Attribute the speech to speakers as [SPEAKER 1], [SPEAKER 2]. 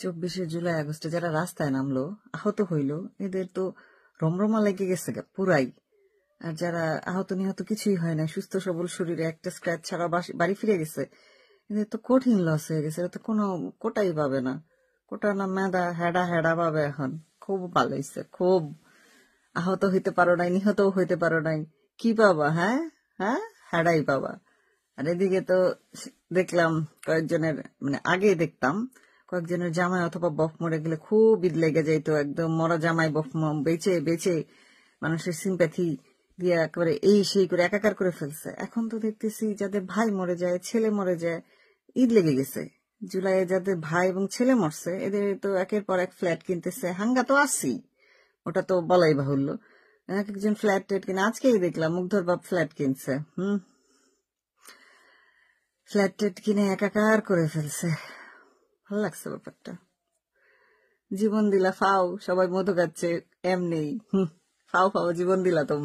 [SPEAKER 1] 24শে জুলাই আগস্টে যারা রাস্তায় নামলো, আহত হইল, এদের তো রমরমা লেগে গেছে পুরাই। আর যারা আহত নিহত কিছুই হয় না, সুস্থ সবল শরীরে একটা স্ক্র্যাচ ছাড়া বাড়ি ফিরে গেছে, এদের তো কঠিন লস হয়ে গেছে। এরা তো কোনো কোটাই পাবে না। কোটা না মেধা হেডা হেডা পাবে এখন। খুব ভালো হয়েছে, খুব। আহত হইতে পারো নাই, নিহতও হইতে পারো নাই, কি পাবা? হ্যাঁ হ্যাঁ, হেডাই পাবা। আর এদিকে তো দেখলাম কয়েকজনের, মানে আগে দেখতাম কয়েকজনের জামাই অথবা বফ মরে গেলে খুব ঈদ লেগে যাইতো, একদম মরা জামাই বফ বেচে বেচে মানুষের সিম্প্যাথি দিয়ে একেবারে এই সেই করে একাকার করে ফেলছে। এখন তো দেখতেছি যাদের ভাই মরে যায়, ছেলে মরে যায়, ঈদ লেগে গেছে। জুলাইয়ে যাদের ভাই এবং ছেলে মরছে, এদের তো একের পর এক ফ্ল্যাট কিনতেছে। হাঙ্গা তো আসি, ওটা তো বলাই বাহুল্য। এক একজন ফ্ল্যাট টেট কিনে, আজকেই দেখলাম মুগ্ধর বাপ ফ্ল্যাট কিনছে। ফ্ল্যাট টেট কিনে একাকার করে ফেলছে। ভালো লাগছে ব্যাপারটা। জীবন দিলা ফাও, সবাই মধু খাচ্ছে এমনি। ফাও ফাও জীবন দিলা তোমরা।